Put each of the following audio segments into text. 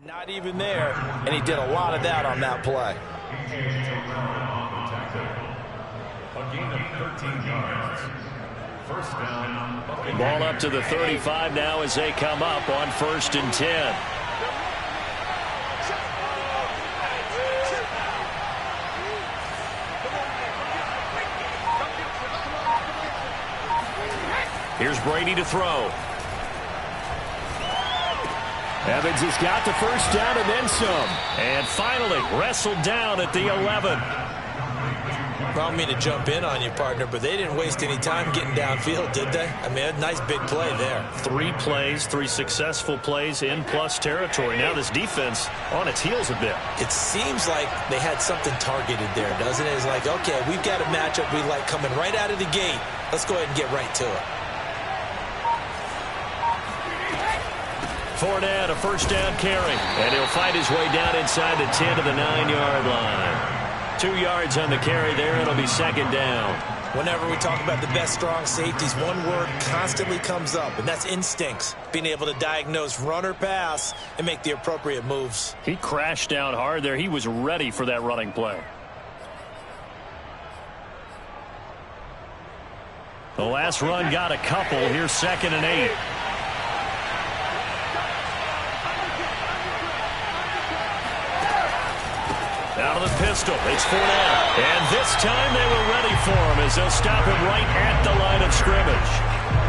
Not even there, and he did a lot of that on that play. A gain of 13 yards. First down. Ball up to the 35 now as they come up on 1st and 10. Here's Brady to throw. Evans has got the first down and then some. And finally wrestled down at the 11. I don't mean to jump in on you, partner, but they didn't waste any time getting downfield, did they? I mean, a nice big play there. 3 plays, 3 successful plays in plus territory. Now this defense on its heels a bit. It seems like they had something targeted there, doesn't it? It's like, okay, we've got a matchup we like coming right out of the gate. Let's go ahead and get right to it. Fournette, a first down carry. And he'll fight his way down inside the 10 to the 9-yard line. 2 yards on the carry there. It'll be 2nd down. Whenever we talk about the best strong safeties, one word constantly comes up, and that's instincts. Being able to diagnose run or pass and make the appropriate moves. He crashed down hard there. He was ready for that running play. The last run got a couple. Here's 2nd and 8. Out of the pistol, it's Fournette. And this time they were ready for him as they'll stop him right at the line of scrimmage.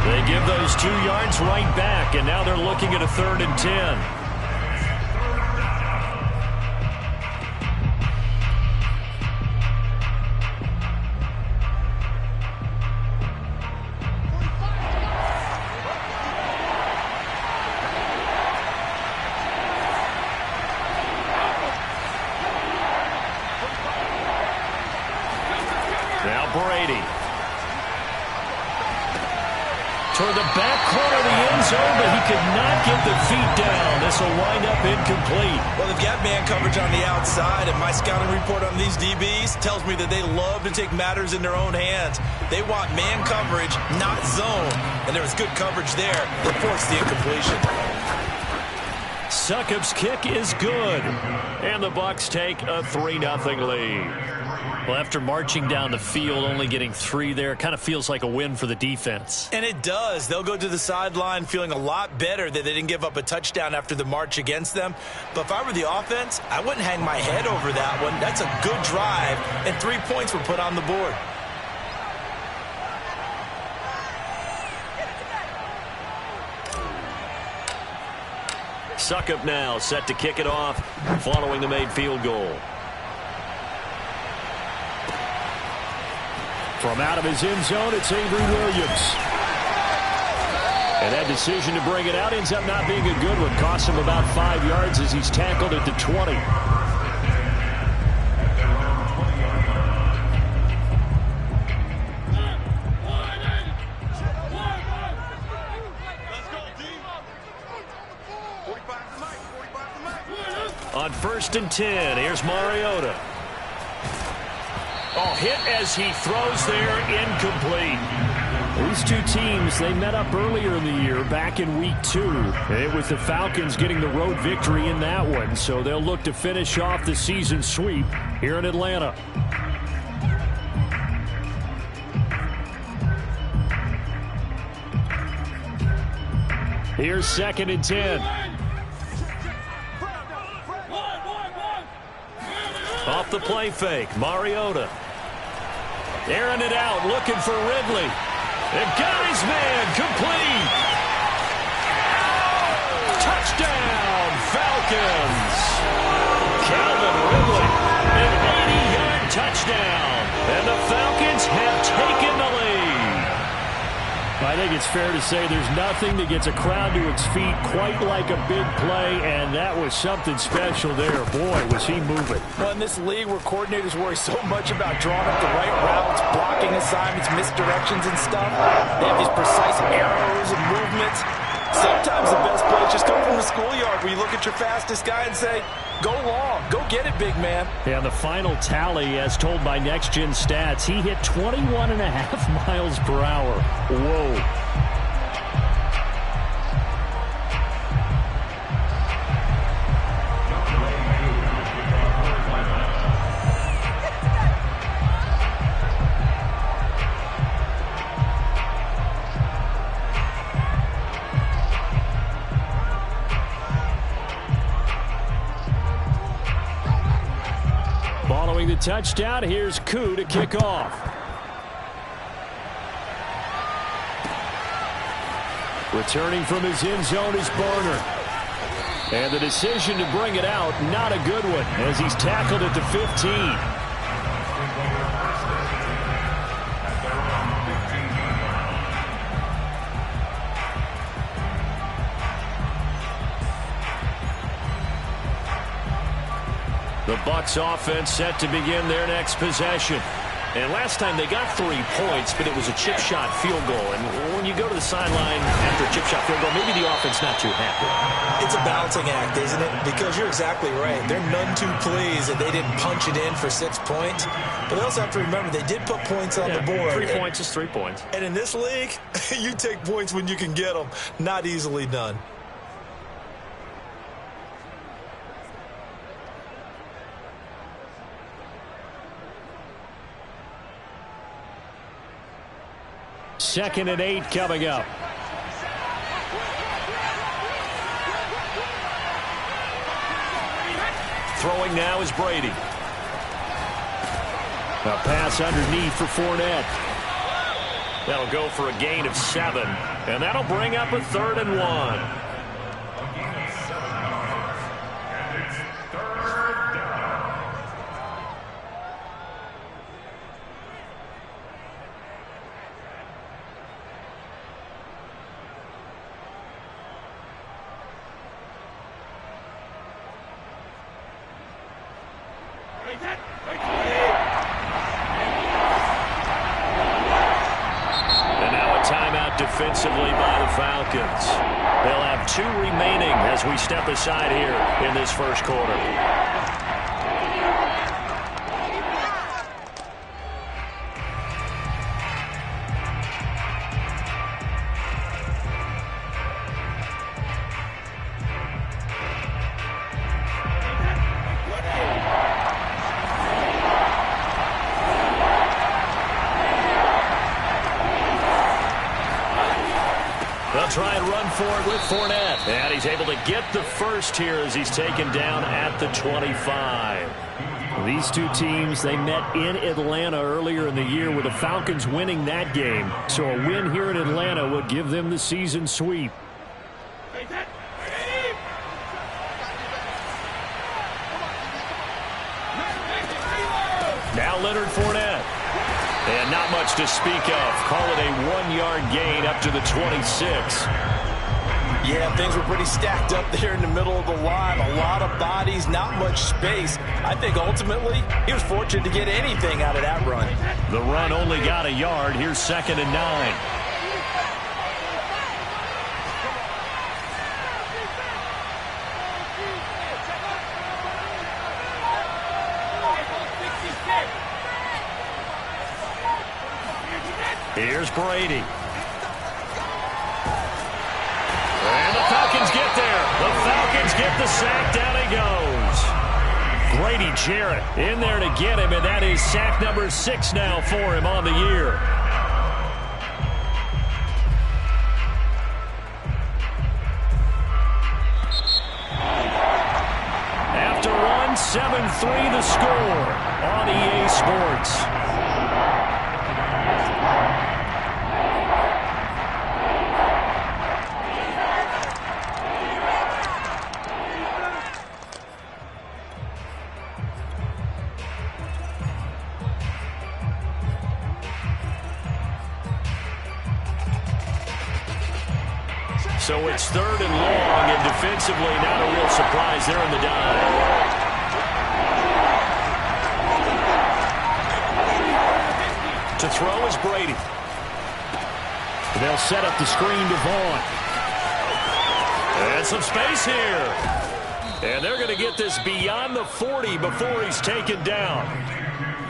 They give those 2 yards right back, and now they're looking at a 3rd and 10. Now Brady. Toward the back corner of the end zone, but he could not get the feet down. This will wind up incomplete. Well, they've got man coverage on the outside, and my scouting report on these DBs tells me that they love to take matters in their own hands. They want man coverage, not zone. And there was good coverage there that forced the incompletion. Succop's kick is good. And the Bucs take a 3-0 lead. Well, after marching down the field, only getting 3 there, kind of feels like a win for the defense. And it does. They'll go to the sideline feeling a lot better that they didn't give up a touchdown after the march against them. But if I were the offense, I wouldn't hang my head over that one. That's a good drive, and 3 points were put on the board. Succop now set to kick it off following the made field goal. From out of his end zone, it's Avery Williams. And that decision to bring it out ends up not being a good one. Costs him about 5 yards as he's tackled at the 20. On 1st and 10, here's Mariota. Oh, hit as he throws there, incomplete. These two teams, they met up earlier in the year, back in week 2. And it was the Falcons getting the road victory in that one, so they'll look to finish off the season sweep here in Atlanta. Here's 2nd and 10. Off the play fake, Mariota. Airing it out, looking for Ridley. They've got his man, complete. Touchdown, Falcons. Calvin Ridley, an 80-yard touchdown. And the Falcons have taken the lead. I think it's fair to say there's nothing that gets a crowd to its feet quite like a big play, and that was something special there. Boy, was he moving. Well, in this league where coordinators worry so much about drawing up the right routes, blocking assignments, misdirections and stuff, they have these precise arrows and movements. Sometimes the best plays just come from the schoolyard where you look at your fastest guy and say, go long, go get it, big man. Yeah, the final tally, as told by Next Gen Stats, he hit 21.5 miles per hour. Whoa. touchdown. Here's Koo to kick off. Returning from his end zone is Barner. And the decision to bring it out, not a good one, as he's tackled at the 15. The Bucs offense set to begin their next possession. And last time they got 3 points, but it was a chip shot field goal. And when you go to the sideline after a chip shot field goal, maybe the offense not too happy. It's a balancing act, isn't it? Because you're exactly right. They're none too pleased that they didn't punch it in for 6 points. But they also have to remember they did put points on the board. 3 points is 3 points. And in this league, you take points when you can get them. Not easily done. Second and 8 coming up. Throwing now is Brady. A pass underneath for Fournette. That'll go for a gain of 7. And that'll bring up a 3rd and 1. Defensively by the Falcons. They'll have 2 remaining as we step aside here in this first quarter. They'll try and run for it with Fournette. And he's able to get the first here as he's taken down at the 25. These two teams, they met in Atlanta earlier in the year with the Falcons winning that game. So a win here in Atlanta would give them the season sweep. Now Leonard Fournette. And not much to speak of. Call it a 1-yard gain up to the 26. Yeah, things were pretty stacked up there in the middle of the line. A lot of bodies, not much space. I think ultimately he was fortunate to get anything out of that run. The run only got a yard. Here's 2nd and 9. Here's Brady. And the Falcons get there. The Falcons get the sack. Down he goes. Grady Jarrett in there to get him, and that is sack number 6 now for him on the year. After one, 7-3 the score on EA Sports. So it's 3rd and long, and defensively not a real surprise there in the dive. To throw is Brady. They'll set up the screen to Vaughn. And some space here. And they're going to get this beyond the 40 before he's taken down.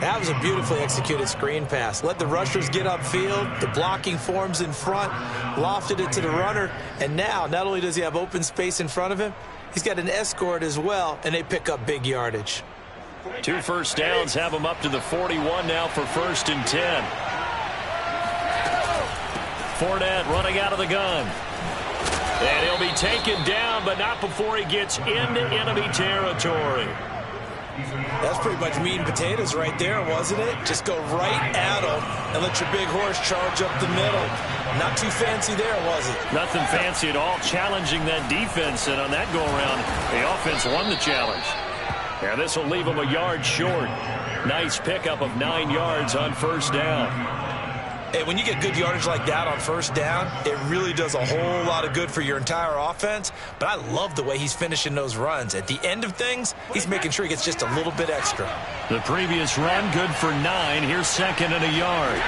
That was a beautifully executed screen pass. Let the rushers get upfield. The blocking forms in front. Lofted it to the runner. And now, not only does he have open space in front of him, he's got an escort as well, and they pick up big yardage. 2 first downs have him up to the 41 now for 1st and 10. Fournette running out of the gun. And he'll be taken down, but not before he gets into enemy territory. That's pretty much meat and potatoes right there, wasn't it? Just go right at them and let your big horse charge up the middle. Not too fancy there, was it? Nothing fancy at all, challenging that defense, and on that go-around, the offense won the challenge. And this will leave them a yard short. Nice pickup of 9 yards on first down. Hey, when you get good yardage like that on first down, it really does a whole lot of good for your entire offense. But I love the way he's finishing those runs. At the end of things, he's making sure he gets just a little bit extra. The previous run, good for 9. Here's 2nd and a yard.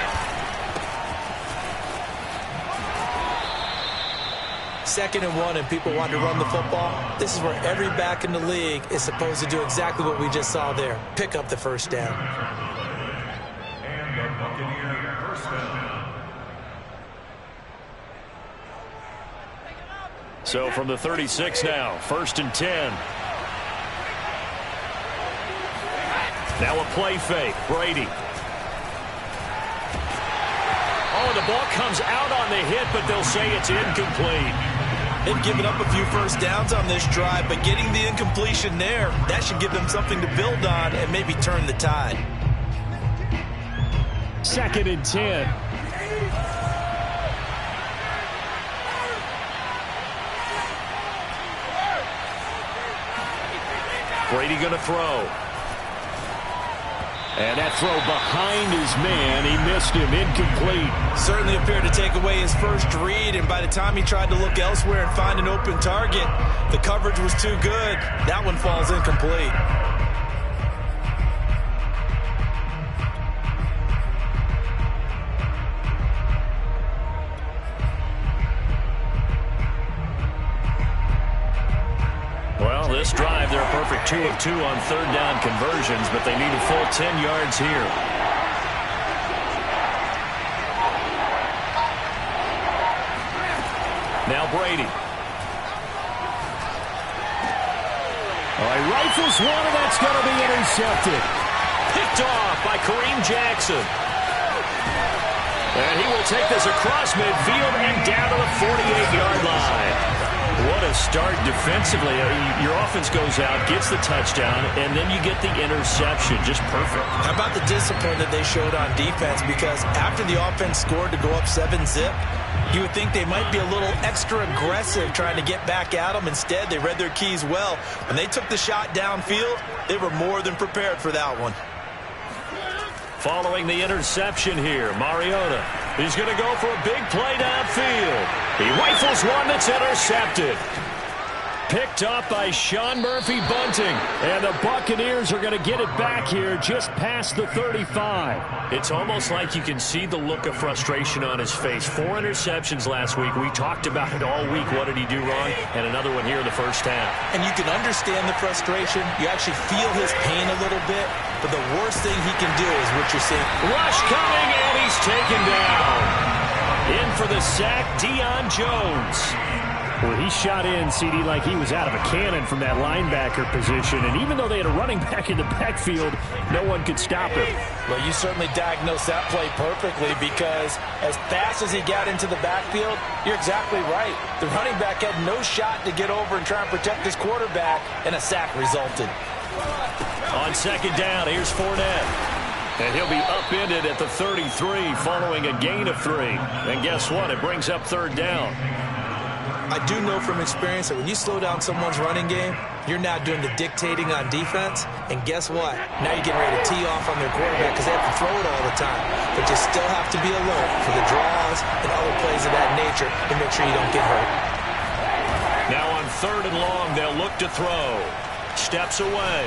2nd and 1, and people want to run the football. This is where every back in the league is supposed to do exactly what we just saw there. Pick up the first down. And the Buccaneer first down. So from the 36 now, 1st and 10. Now a play fake, Brady. Oh, the ball comes out on the hit, but they'll say it's incomplete. They've given up a few first downs on this drive, but getting the incompletion there, that should give them something to build on and maybe turn the tide. 2nd and 10. Brady going to throw. And that throw behind his man, he missed him, incomplete. Certainly appeared to take away his first read, and by the time he tried to look elsewhere and find an open target, the coverage was too good. That one falls incomplete. Well, this drive, they're a perfect 2 of 2 on 3rd down conversions, but they need a full 10 yards here. Now Brady. Oh, he rifles one, and that's going to be intercepted. Picked off by Kareem Jackson. And he will take this across midfield and down to the 48-yard line. What a start defensively. Your offense goes out, gets the touchdown, and then you get the interception. Just perfect. How about the discipline that they showed on defense? Because after the offense scored to go up 7-zip, you would think they might be a little extra aggressive trying to get back at them. Instead, they read their keys well. When they took the shot downfield, they were more than prepared for that one. Following the interception here, Mariota. He's going to go for a big play downfield. He rifles one that's intercepted. Picked up by Sean Murphy-Bunting. And the Buccaneers are going to get it back here just past the 35. It's almost like you can see the look of frustration on his face. 4 interceptions last week. We talked about it all week. What did he do wrong? And another one here in the first half. And you can understand the frustration. You actually feel his pain a little bit. But the worst thing he can do is what you're seeing. Rush coming, and he's taken down. In for the sack, Deion Jones. Well, he shot in, CD, like he was out of a cannon from that linebacker position. And even though they had a running back in the backfield, no one could stop him. Well, you certainly diagnosed that play perfectly, because as fast as he got into the backfield, you're exactly right. The running back had no shot to get over and try and protect his quarterback, and a sack resulted. On 2nd down, here's Fournette. And he'll be upended at the 33 following a gain of 3. And guess what? It brings up 3rd down. I do know from experience that when you slow down someone's running game, you're now doing the dictating on defense. And guess what? Now you're getting ready to tee off on their quarterback because they have to throw it all the time. But you still have to be alert for the draws and other plays of that nature to make sure you don't get hurt. Now on 3rd and long, they'll look to throw. Steps away.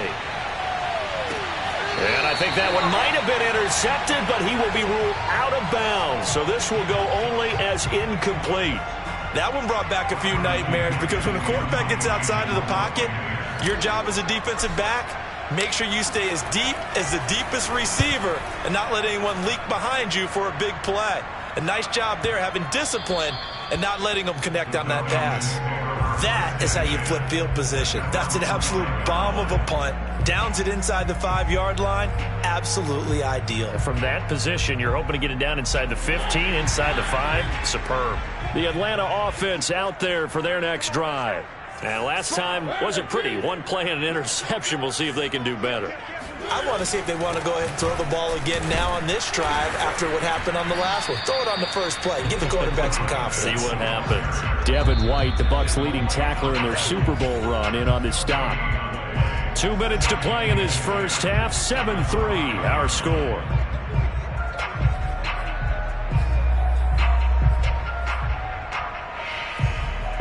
And I think that one might have been intercepted, but he will be ruled out of bounds. So this will go only as incomplete. That one brought back a few nightmares, because when a quarterback gets outside of the pocket, your job as a defensive back, make sure you stay as deep as the deepest receiver and not let anyone leak behind you for a big play. A nice job there, having discipline and not letting them connect on that pass. That is how you flip field position. That's an absolute bomb of a punt. Downs it inside the 5-yard line. Absolutely ideal. From that position, you're hoping to get it down inside the 15, inside the 5. Superb. The Atlanta offense out there for their next drive. And last time wasn't pretty. One play and an interception. We'll see if they can do better. I want to see if they want to go ahead and throw the ball again now on this drive after what happened on the last one. Throw it on the first play. Give the quarterback some confidence. See what happens. Devin White, the Bucs' leading tackler in their Super Bowl run, in on this stop. 2 minutes to play in this first half. 7-3 our score.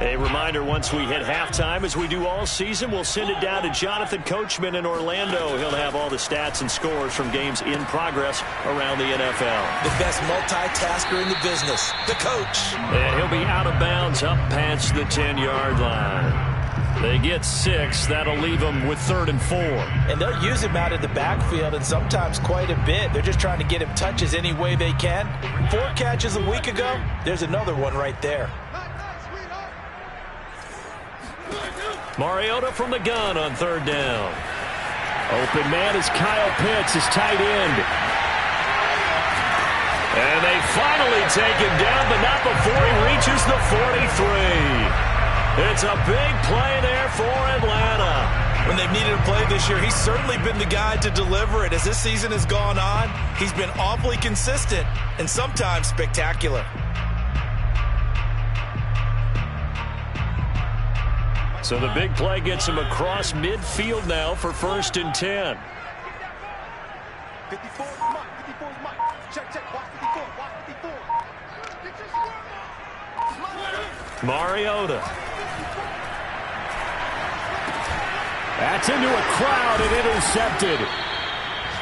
A reminder, once we hit halftime, as we do all season, we'll send it down to Jonathan Coachman in Orlando. He'll have all the stats and scores from games in progress around the NFL. The best multitasker in the business, the coach. And he'll be out of bounds up past the 10-yard line. They get 6. That'll leave them with 3rd and 4. And they'll use him out of the backfield, and sometimes quite a bit. They're just trying to get him touches any way they can. 4 catches a week ago. There's another one right there. Mariota from the gun on 3rd down. Open man is Kyle Pitts, his tight end. And they finally take him down, but not before he reaches the 43. It's a big play there for Atlanta. When they've needed a play this year, he's certainly been the guy to deliver it. As this season has gone on, he's been awfully consistent and sometimes spectacular. So the big play gets him across midfield now for 1st and 10. 54 is Mike. 54 is Mike. Check. Watch 54. Watch 54. Mariota. That's into a crowd and intercepted.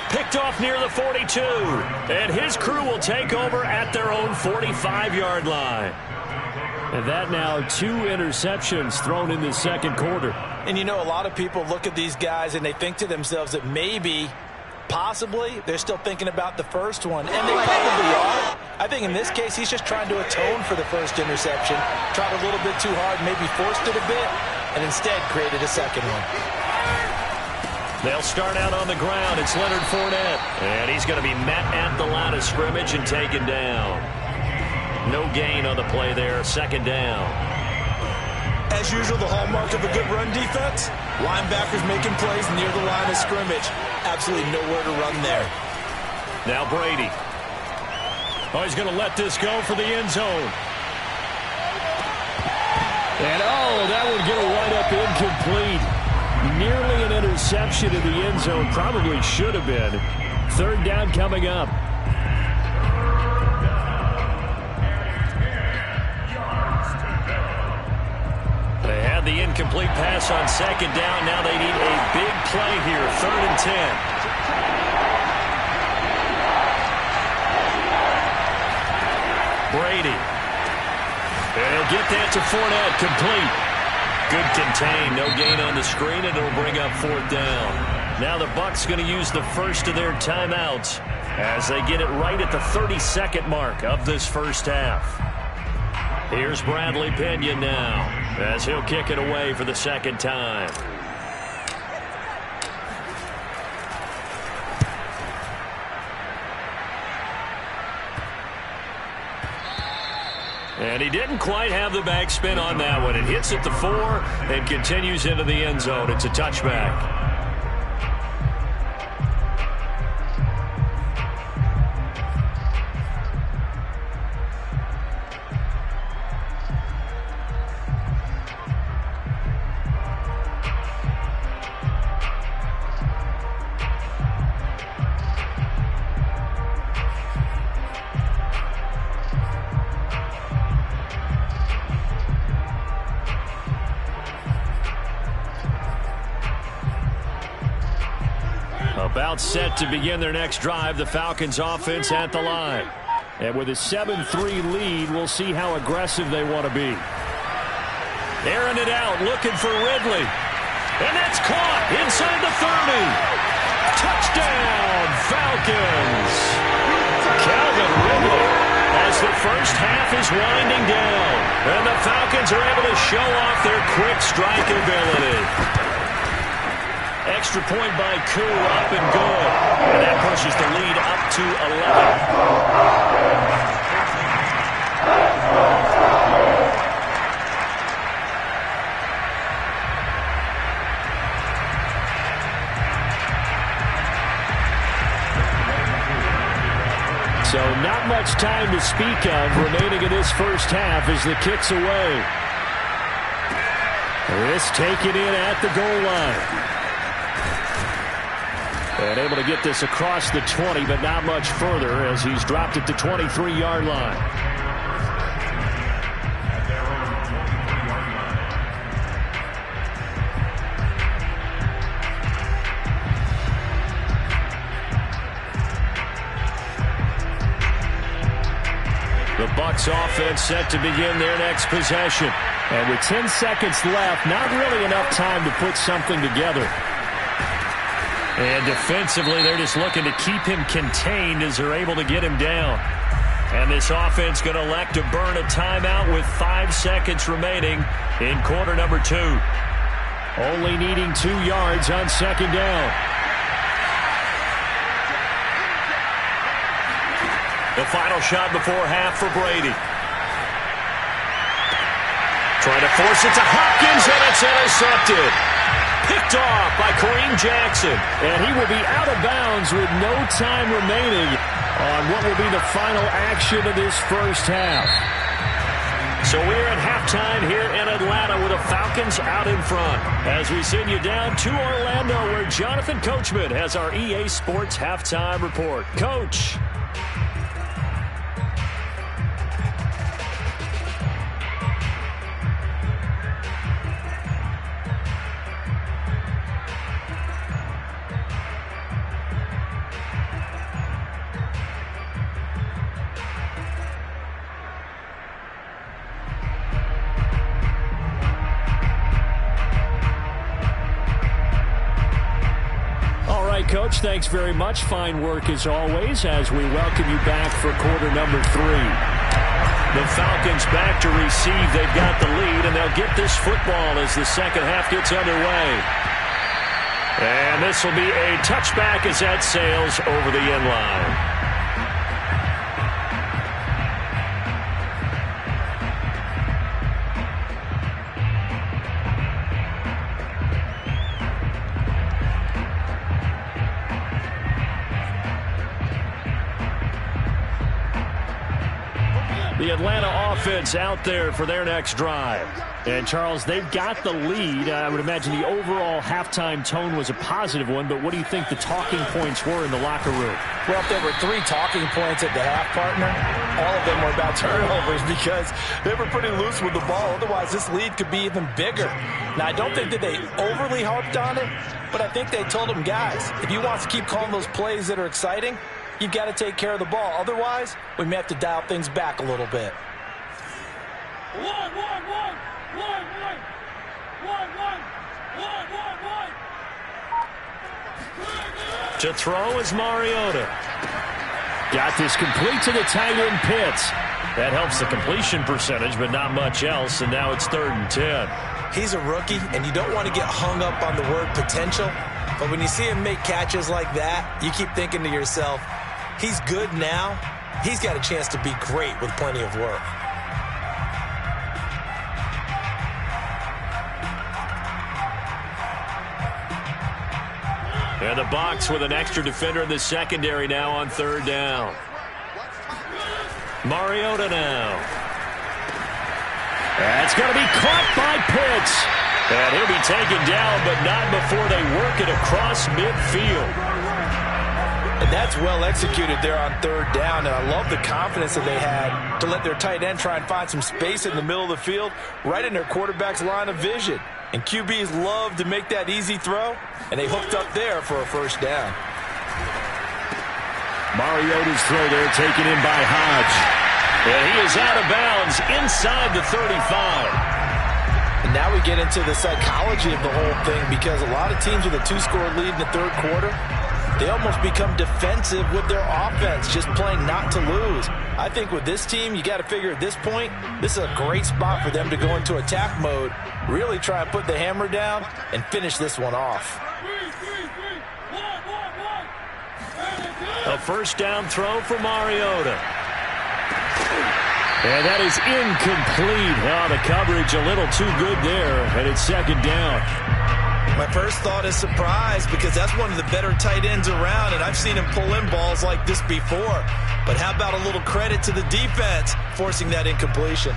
Picked off near the 42. And his crew will take over at their own 45-yard line. And that now 2 interceptions thrown in the second quarter. And you know, a lot of people look at these guys and they think to themselves that maybe, possibly, they're still thinking about the first one. And they probably are. I think in this case, he's just trying to atone for the first interception. Tried a little bit too hard, maybe forced it a bit, and instead created a second one. They'll start out on the ground. It's Leonard Fournette. And he's going to be met at the line of scrimmage and taken down. No gain on the play there. 2nd down. As usual, the hallmark of a good run defense, linebackers making plays near the line of scrimmage. Absolutely nowhere to run there. Now Brady. Oh, he's going to let this go for the end zone. And that would get a wide-up incomplete. Nearly an interception in the end zone. Probably should have been. 3rd down coming up. They had the incomplete pass on 2nd down. Now they need a big play here. 3rd and 10. Brady. And he'll get that to Fournette. Complete. Good contain. No gain on the screen, and it'll bring up 4th down. Now the Bucs going to use the first of their timeouts as they get it right at the 32nd mark of this first half. Here's Bradley Pena now as he'll kick it away for the 2nd time. And he didn't quite have the backspin on that one. It hits at the 4 and continues into the end zone. It's a touchback. About set to begin their next drive, the Falcons offense at the line. And with a 7-3 lead, we'll see how aggressive they want to be. Airing it out, looking for Ridley. And that's caught inside the 30. Touchdown, Falcons. Calvin Ridley as the first half is winding down. And the Falcons are able to show off their quick strike ability. Extra point by Koo, up and good. And that pushes the lead up to 11. So not much time to speak of remaining in this first half as the kick's away. This taken in at the goal line. And able to get this across the 20, but not much further as he's dropped it to 23-yard line. At their own 23-yard line. The Bucs offense set to begin their next possession. And with 10 seconds left, not really enough time to put something together. And defensively, they're just looking to keep him contained as they're able to get him down. And this offense going to elect to burn a timeout with 5 seconds remaining in quarter number 2. Only needing 2 yards on second down. The final shot before half for Brady. Trying to force it to Hopkins, and it's intercepted. Picked off by Kareem Jackson. And he will be out of bounds with no time remaining on what will be the final action of this first half. So we're at halftime here in Atlanta with the Falcons out in front. As we send you down to Orlando where Jonathan Coachman has our EA Sports halftime report. Coach. Coach, thanks very much. Fine work as always as we welcome you back for quarter number 3. The Falcons back to receive. They've got the lead, and they'll get this football as the second half gets underway. And this will be a touchback as that sails over the end line. The Atlanta offense out there for their next drive. And, Charles, they've got the lead. I would imagine the overall halftime tone was a positive one, but what do you think the talking points were in the locker room? Well, if there were 3 talking points at the half, partner, all of them were about turnovers because they were pretty loose with the ball. Otherwise, this lead could be even bigger. Now, I don't think that they overly harped on it, but I think they told them, guys, if you want to keep calling those plays that are exciting, you've got to take care of the ball. Otherwise, we may have to dial things back a little bit. To throw is Mariota. Got this complete to the tight end Pitts. That helps the completion percentage, but not much else, and now it's 3rd and 10. He's a rookie, and you don't want to get hung up on the word potential, but when you see him make catches like that, you keep thinking to yourself, he's good now. He's got a chance to be great with plenty of work. And the Bucs with an extra defender in the secondary now on 3rd down. Mariota now. That's going to be caught by Pitts. And he'll be taken down, but not before they work it across midfield. And that's well executed there on 3rd down, and I love the confidence that they had to let their tight end try and find some space in the middle of the field, right in their quarterback's line of vision. And QBs love to make that easy throw, and they hooked up there for a 1st down. Mariota's throw there taken in by Hodge. And he is out of bounds inside the 35. And now we get into the psychology of the whole thing because a lot of teams with a 2-score lead in the 3rd quarter, they almost become defensive with their offense, just playing not to lose. I think with this team, you got to figure at this point, this is a great spot for them to go into attack mode, really try and put the hammer down and finish this one off. A 1st down throw for Mariota. And that is incomplete. Oh, the coverage a little too good there, and it's 2nd down. My first thought is surprise because that's one of the better tight ends around, and I've seen him pull in balls like this before. But how about a little credit to the defense forcing that incompletion?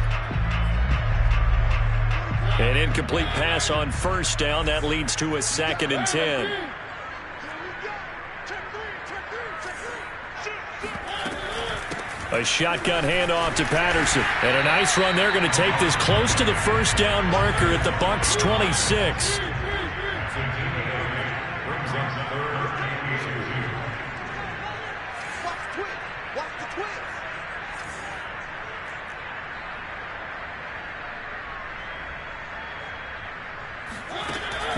An incomplete pass on first down. That leads to a 2nd and 10. A shotgun handoff to Patterson. And a nice run. They're going to take this close to the first down marker at the Bucs 26.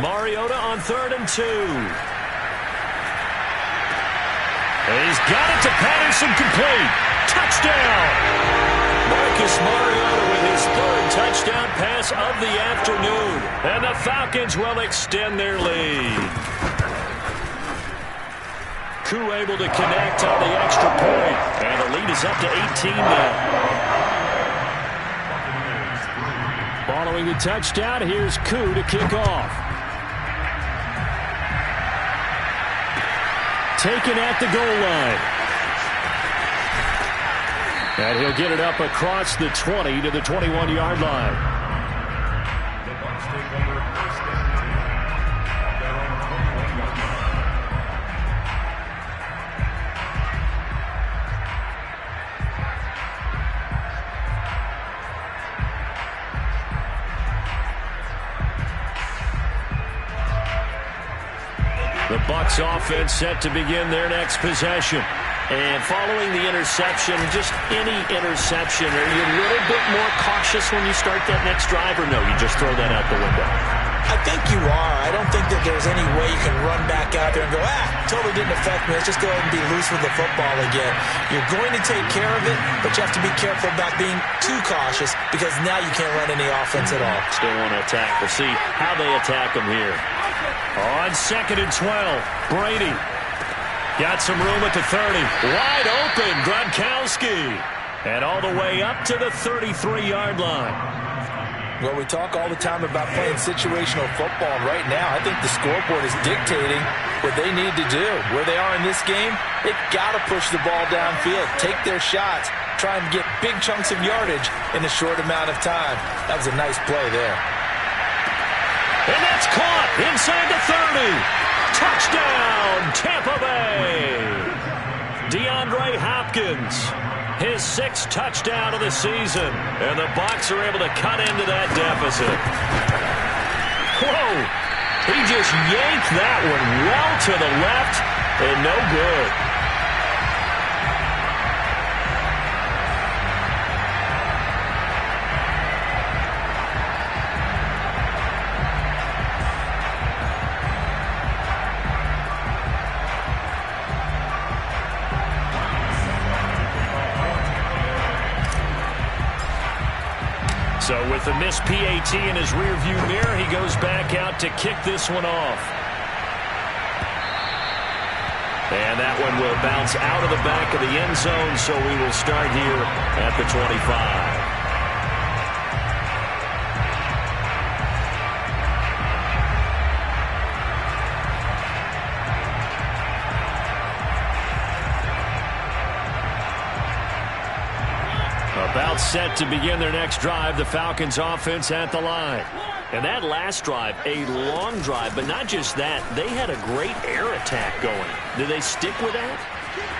Mariota on 3rd and 2. He's got it to Patterson, complete. Touchdown! Marcus Mariota with his 3rd touchdown pass of the afternoon. And the Falcons will extend their lead. Koo able to connect on the extra point. And the lead is up to 18 now. Following the touchdown, here's Koo to kick off. Taken at the goal line. And he'll get it up across the 20 to the 21-yard line. The Bucs take over 1st and 10 at their own 21-yard line. The Bucs offense set to begin their next possession. And following the interception, just any interception, are you a little bit more cautious when you start that next drive, or no, you just throw that out the window? I think you are. I don't think that there's any way you can run back out there and go, totally didn't affect me. Let's just go ahead and be loose with the football again. You're going to take care of it, but you have to be careful about being too cautious because now you can't run any offense at all. Still want to attack. We'll see how they attack them here. On 2nd and 12, Brady got some room at the 30. Wide open, Gronkowski. And all the way up to the 33-yard line. Well, we talk all the time about playing situational football. Right now, I think the scoreboard is dictating what they need to do. Where they are in this game, they've got to push the ball downfield, take their shots, try and get big chunks of yardage in a short amount of time. That was a nice play there. And that's caught inside the 30. Touchdown, Tampa Bay. DeAndre Hopkins, his 6th touchdown of the season. And the Bucs are able to cut into that deficit. Whoa. He just yanked that one well to the left and no good. So with the missed PAT in his rearview mirror, he goes back out to kick this one off. And that one will bounce out of the back of the end zone, so we will start here at the 25. About set to begin their next drive, the Falcons offense at the line. And that last drive, a long drive, but not just that, they had a great air attack going. Do they stick with that?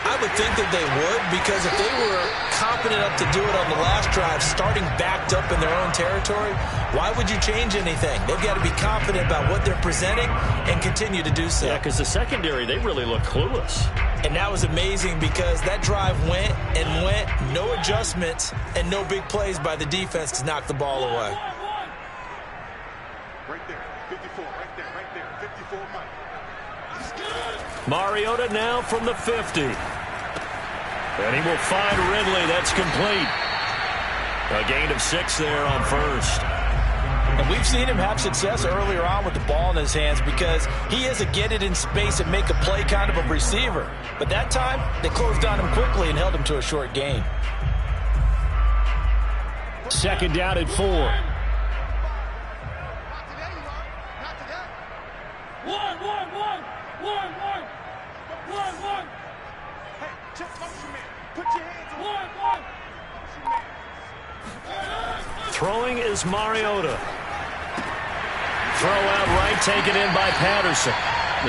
I would think that they would, because if they were confident enough to do it on the last drive, starting backed up in their own territory, why would you change anything? They've got to be confident about what they're presenting and continue to do so. Yeah, because the secondary, they really look clueless. And that was amazing because that drive went and went, no adjustments, and no big plays by the defense to knock the ball away. Right there, 54, right there, 54, Mike. Mariota now from the 50. And he will find Ridley. That's complete. A gain of 6 there on first. And we've seen him have success earlier on with the ball in his hands because he is a get it in space and make a play kind of a receiver. But that time, they closed on him quickly and held him to a short gain. 2nd down and 4. Hey, just motion man. Put your hands on motion man. Throwing is Mariota. Throw out right, taken in by Patterson.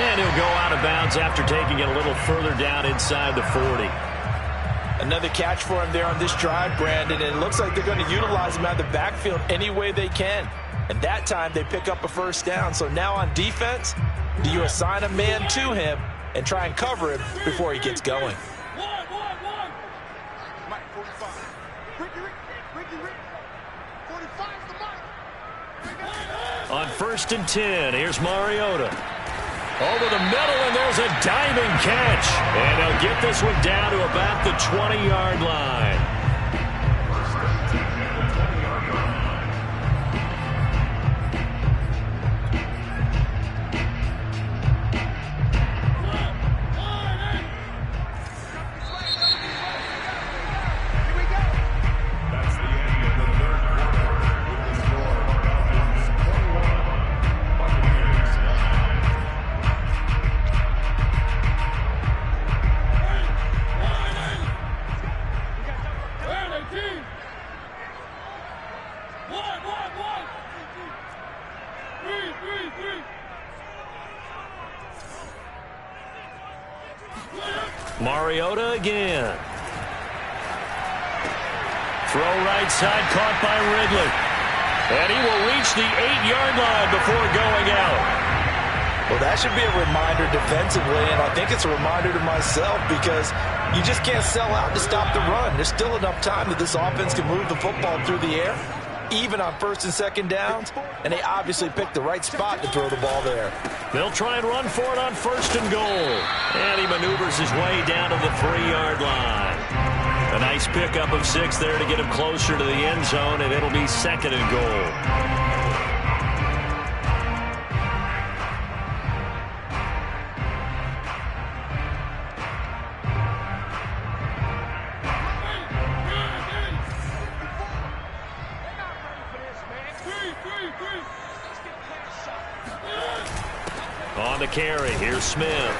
And he'll go out of bounds after taking it a little further down inside the 40. Another catch for him there on this drive, Brandon, and it looks like they're going to utilize him out of the backfield any way they can. And that time they pick up a first down. So now on defense, do you assign a man to him and try and cover him before he gets going? Mike, 45. Ricky. 45's the mark. On 1st and 10, here's Mariota. Over the middle, and there's a diving catch. And they'll get this one down to about the 20-yard line. That's the end of the third quarter. With the score, Falcons 21, Buccaneers 18. Mariota again. Throw right side, caught by Ridley. And he will reach the 8-yard line before going out. Well, that should be a reminder defensively, and I think it's a reminder to myself because you just can't sell out to stop the run. There's still enough time that this offense can move the football through the air, even on 1st and 2nd downs, and they obviously picked the right spot to throw the ball there. They'll try and run for it on 1st and goal. And he maneuvers his way down to the 3-yard line. A nice pickup of 6 there to get him closer to the end zone, and it'll be 2nd and goal. On the carry, here's Smith.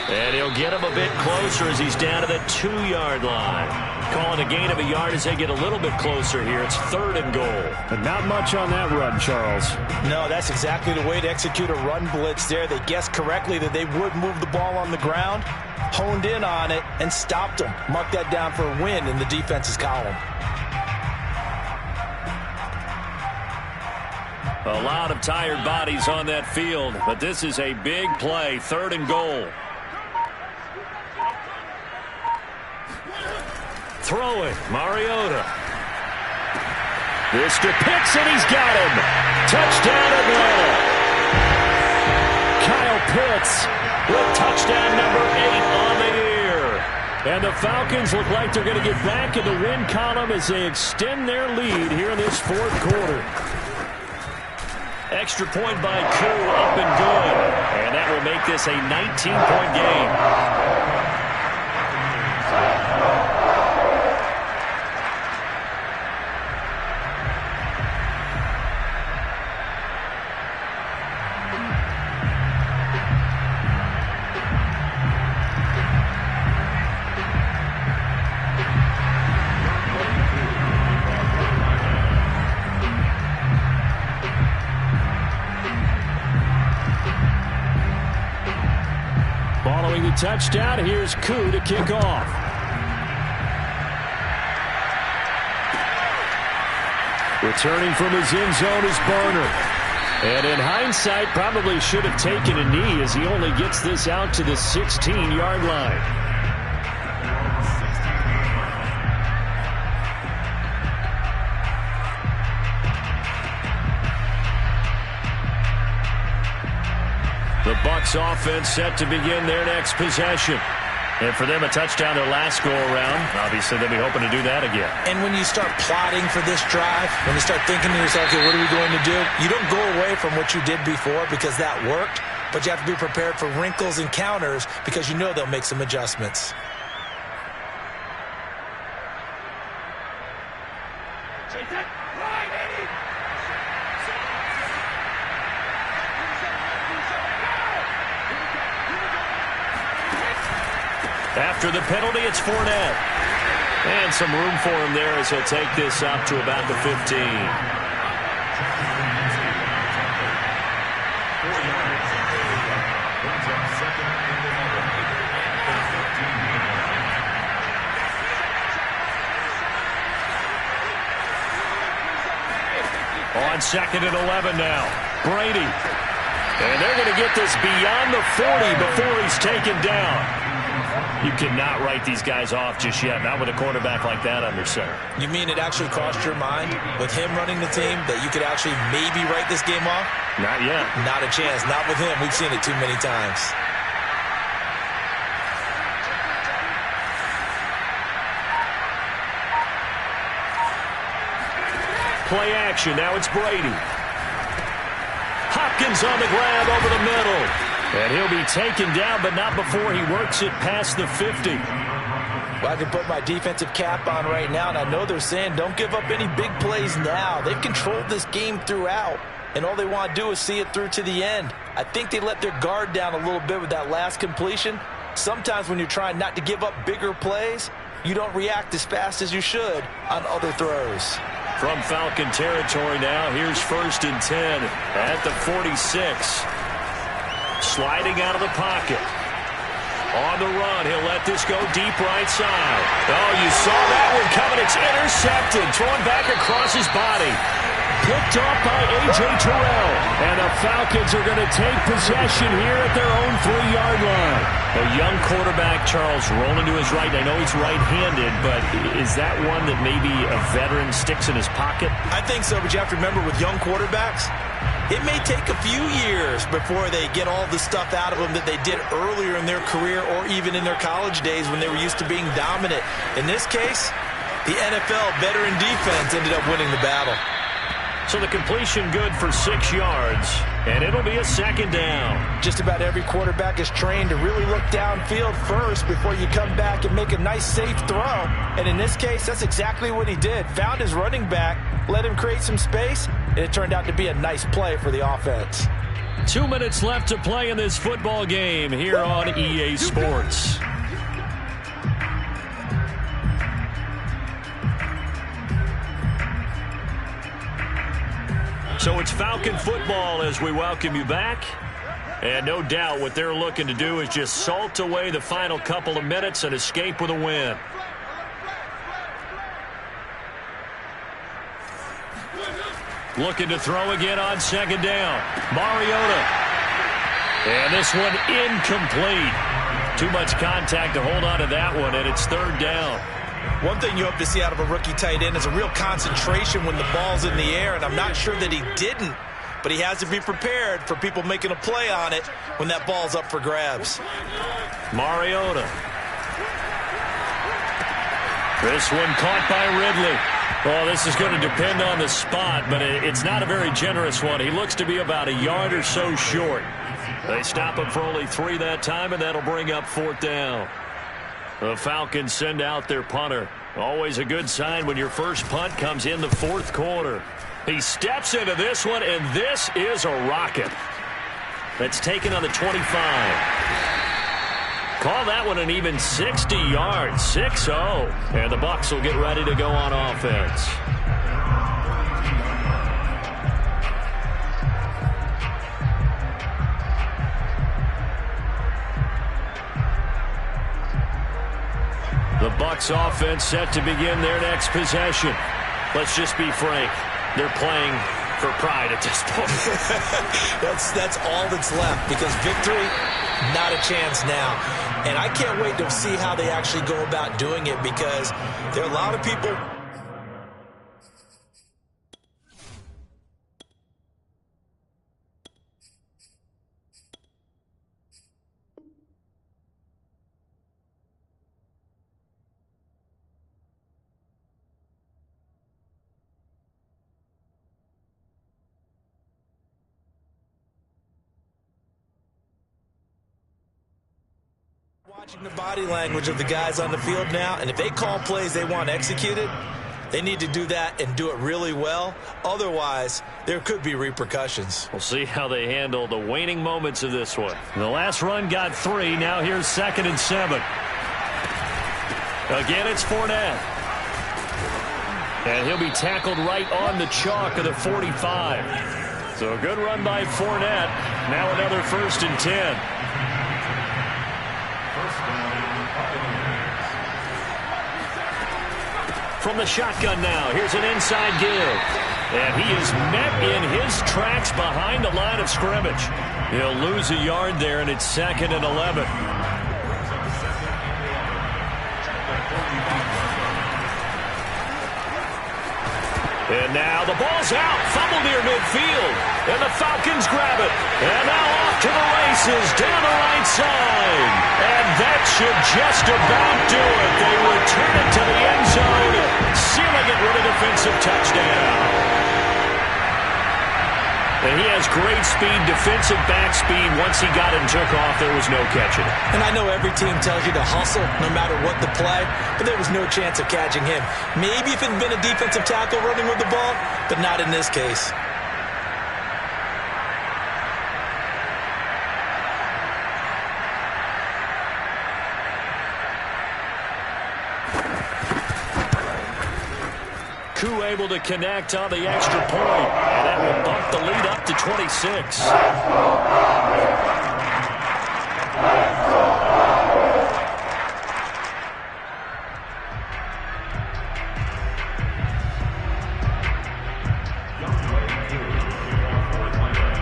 And he'll get him a bit closer as he's down to the 2-yard line. Calling a gain of a yard as they get a little bit closer here. It's 3rd and goal. But not much on that run, Charles. No, that's exactly the way to execute a run blitz there. They guessed correctly that they would move the ball on the ground, honed in on it, and stopped them. Mark that down for a win in the defense's column. A lot of tired bodies on that field, but this is a big play. 3rd and goal. Throwing, Mariota. This to Pitts, and he's got him. Touchdown, Atlanta. Kyle Pitts with touchdown number 8 on the year. And the Falcons look like they're going to get back in the win column as they extend their lead here in this 4th quarter. Extra point by Koo, up and good. And that will make this a 19-point game. Following the touchdown, here's Koo to kick off. Returning from his end zone is Barner. And in hindsight, probably should have taken a knee as he only gets this out to the 16-yard line. The Bucs offense set to begin their next possession. And for them, a touchdown their last go-around. Obviously, they'll be hoping to do that again. And when you start plotting for this drive, when you start thinking to yourself, okay, what are we going to do? You don't go away from what you did before because that worked, but you have to be prepared for wrinkles and counters because you know they'll make some adjustments. After the penalty, it's Fournette. And some room for him there as he'll take this up to about the 15. On 2nd and 11 now. Brady. And they're going to get this beyond the 40 before he's taken down. You cannot write these guys off just yet, not with a quarterback like that under center. You mean it actually crossed your mind with him running the team that you could actually maybe write this game off? Not yet. Not a chance. Not with him. We've seen it too many times. Play action. Now it's Brady. Hopkins on the grab over the middle. And he'll be taken down, but not before he works it past the 50. Well, I can put my defensive cap on right now, and I know they're saying don't give up any big plays now. They've controlled this game throughout, and all they want to do is see it through to the end. I think they let their guard down a little bit with that last completion. Sometimes when you're trying not to give up bigger plays, you don't react as fast as you should on other throws. From Falcon territory now, here's 1st and 10 at the 46. Sliding out of the pocket. On the run, he'll let this go deep right side. Oh, you saw that one coming. It's intercepted. Thrown back across his body. Picked off by A.J. Terrell. And the Falcons are going to take possession here at their own 3-yard line. A young quarterback, Charles, rolling to his right. I know he's right-handed, but is that one that maybe a veteran sticks in his pocket? I think so, but you have to remember with young quarterbacks, it may take a few years before they get all the stuff out of them that they did earlier in their career or even in their college days when they were used to being dominant. In this case, the NFL veteran defense ended up winning the battle. So the completion good for 6 yards, and it'll be a 2nd down. Just about every quarterback is trained to really look downfield first before you come back and make a nice, safe throw. And in this case, that's exactly what he did. Found his running back, let him create some space, and it turned out to be a nice play for the offense. 2 minutes left to play in this football game here on EA Sports. So it's Falcon football as we welcome you back. And no doubt what they're looking to do is just salt away the final couple of minutes and escape with a win. Looking to throw again on 2nd down. Mariota. And this one incomplete. Too much contact to hold on to that one, and it's 3rd down. One thing you hope to see out of a rookie tight end is a real concentration when the ball's in the air, and I'm not sure that he didn't, but he has to be prepared for people making a play on it when that ball's up for grabs. Mariota. This one caught by Ridley. Well, this is going to depend on the spot, but it's not a very generous one. He looks to be about a yard or so short. They stop him for only 3 that time, and that'll bring up 4th down. The Falcons send out their punter. Always a good sign when your first punt comes in the 4th quarter. He steps into this one, and this is a rocket. That's taken on the 25. Call that one an even 60 yards, 6-0. And the Bucs will get ready to go on offense. The Bucs offense set to begin their next possession. Let's just be frank. They're playing for pride at this point. That's all that's left, because victory, not a chance now. And I can't wait to see how they actually go about doing it, because there are a lot of people. Watching the body language of the guys on the field now, and if they call plays they want executed, they need to do that and do it really well. Otherwise, there could be repercussions. We'll see how they handle the waning moments of this one. The last run got 3. Now here's 2nd and 7. Again, it's Fournette. And he'll be tackled right on the chalk of the 45. So a good run by Fournette. Now another 1st and 10. From the shotgun now, here's an inside give. And he is met in his tracks behind the line of scrimmage. He'll lose a yard there, and it's 2nd and 11. And now the ball's out. Fumble near midfield. And the Falcons grab it. And now off to the races down the right side. And that should just about do it. They return it to the end zone, sealing it with a defensive touchdown. And he has great speed, defensive back speed. Once he got it and took off, there was no catching it. And I know every team tells you to hustle no matter what the play, but there was no chance of catching him. Maybe if it had been a defensive tackle running with the ball, but not in this case. Koo able to connect on the extra point, and that will bump the lead up to 26.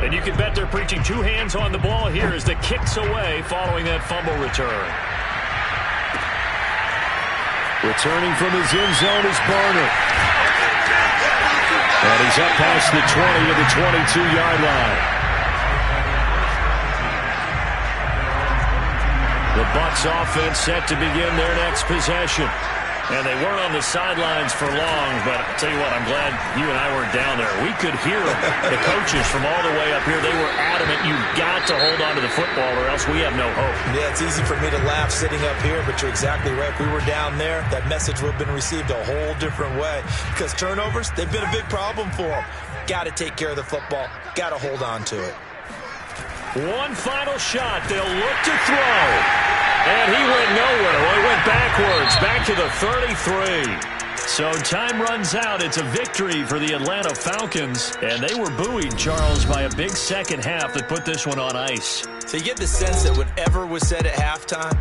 And you can bet they're preaching 2 hands on the ball here as the kick's away following that fumble return. Returning from his end zone is Barner. And he's up past the 20 to the 22-yard line. The Bucs offense set to begin their next possession. And they weren't on the sidelines for long, but I'll tell you what, I'm glad you and I weren't down there. We could hear the coaches from all the way up here. They were adamant, you've got to hold on to the football or else we have no hope. Yeah, it's easy for me to laugh sitting up here, but you're exactly right. If we were down there, that message would have been received a whole different way. Because turnovers, they've been a big problem for them. Got to take care of the football. Got to hold on to it. One final shot. They'll look to throw. And he went nowhere. Well, he went backwards, back to the 33. So time runs out. It's a victory for the Atlanta Falcons. And they were buoyed, Charles, by a big second half that put this one on ice. So you get the sense that whatever was said at halftime,